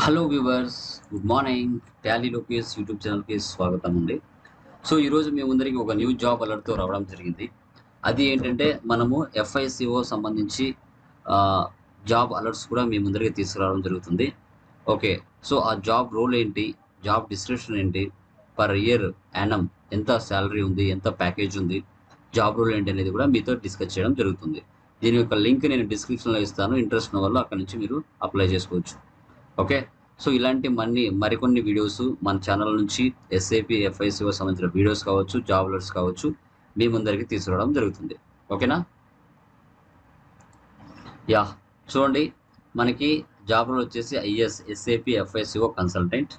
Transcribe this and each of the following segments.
Hello viewers, good morning. Tally Lokesh YouTube ఛానల్కి స్వాగతం అండి. సో ఈరోజు మీ ముందరికి ఒక న్యూ జాబ్ అలర్ట్తో రావడం జరిగింది. అది ఏంటంటే మనము ఎఫ్ఐసిఓ సంబంధించి ఆ, జాబ్ అలర్ట్స్ కూడా మీ ముందరికి తీసుకురావడం జరుగుతుంది. ఓకే, సో ఆ జాబ్ రోల్ ఏంటి, జాబ్ డిస్క్రిప్షన్ ఏంటి, పర్ ఇయర్ యానం ఎంత శాలరీ ఉంది, ఎంత ప్యాకేజ్ ఉంది, జాబ్ రోల్ ఏంటి అనేది కూడా మీతో డిస్కస్ చేయడం జరుగుతుంది. దీని యొక్క లింక్ నేను డిస్క్రిప్షన్లో ఇస్తాను. ఇంట్రెస్ట్ ఉన్న వాళ్ళు అక్కడ నుంచి మీరు అప్లై చేసుకోవచ్చు. ఓకే, సో ఇలాంటి మరికొన్ని వీడియోస్ మన ఛానల్ నుంచి ఎస్ఏపి ఎఫ్ఐసిఓ సంబంధించిన వీడియోస్ కావచ్చు, జాబ్ అలర్ట్స్ కావచ్చు, మీ ముందరికి తీసుకురావడం జరుగుతుంది. ఓకేనా? యా, చూడండి, మనకి జాబ్ రోల్ వచ్చేసి ఎస్ఏపి ఎఫ్ఐసిఓ కన్సల్టెంట్.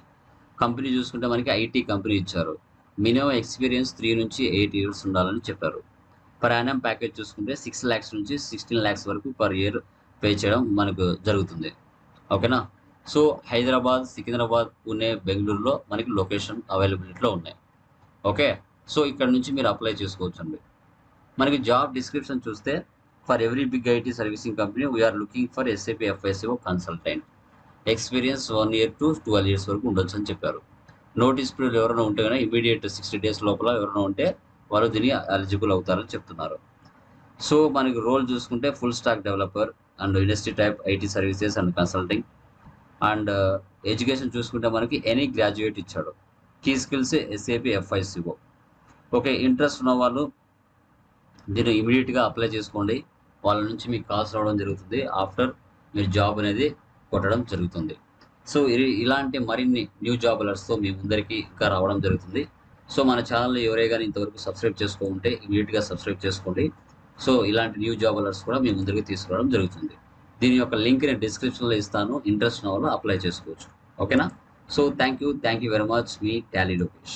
కంపెనీ చూసుకుంటే మనకి ఐటీ కంపెనీ ఇచ్చారు. మినిమం ఎక్స్పీరియన్స్ 3 నుంచి 8 ఇయర్స్ ఉండాలని చెప్పారు. పర్ యానం ప్యాకేజ్ చూసుకుంటే 6 lakhs నుంచి 16 lakhs వరకు పర్ ఇయర్ పే చేయడం మనకు జరుగుతుంది. ఓకేనా? సో హైదరాబాద్, సికింద్రాబాద్, పూణే, బెంగళూరులో మనకి లొకేషన్ అవైలబిలిటీలో ఉన్నాయి. ఓకే, సో ఇక్కడ నుంచి మీరు అప్లై చేసుకోవచ్చు అండి. మనకి జాబ్ డిస్క్రిప్షన్ చూస్తే, for every big IT servicing company we're looking for SAP FICO consultant, experience 1 year to 12 years వరకు ఉండొచ్చు అని చెప్పారు. నోటీస్ పీరియడ్ ఎవరైనా ఉంటే కానీ ఇమీడియట్ 60 days లోపల ఎవరైనా ఉంటే వారు దీన్ని ఎలిజిబుల్ అవుతారని చెప్తున్నారు. సో మనకి రోల్ చూసుకుంటే full stack developer and industry type IT services and consulting. And education చూసుకుంటే మనకి ఎనీ గ్రాడ్యుయేట్ ఇచ్చాడు. Key skills SAP FICO. Okay, interest ఉన్న వాళ్ళు దీన్ని ఇమీడియట్గా అప్లై చేసుకోండి. వాళ్ళ నుంచి మీకు కాల్స్ రావడం జరుగుతుంది. ఆఫ్టర్ మీరు జాబ్ అనేది కొట్టడం జరుగుతుంది. సో ఇలాంటి మరిన్ని న్యూ జాబ్ అలర్ట్స్తో మీ ముందరికి ఇంకా రావడం జరుగుతుంది. సో మన ఛానల్ని ఎవరే కానీ ఇంతవరకు సబ్స్క్రైబ్ చేసుకోకుంటే ఇమీడియట్గా సబ్స్క్రైబ్ చేసుకోండి. సో ఇలాంటి న్యూ జాబ్ అలర్ట్స్ కూడా మీ ముందరికి తీసుకురావడం జరుగుతుంది. దీని యొక్క లింక్ నేను డిస్క్రిప్షన్లో ఇస్తాను. ఇంట్రెస్ట్ ఉన్న వాళ్ళు అప్లై చేసుకోవచ్చు. ఓకేనా? So thank you very much. Me Tally Lokesh.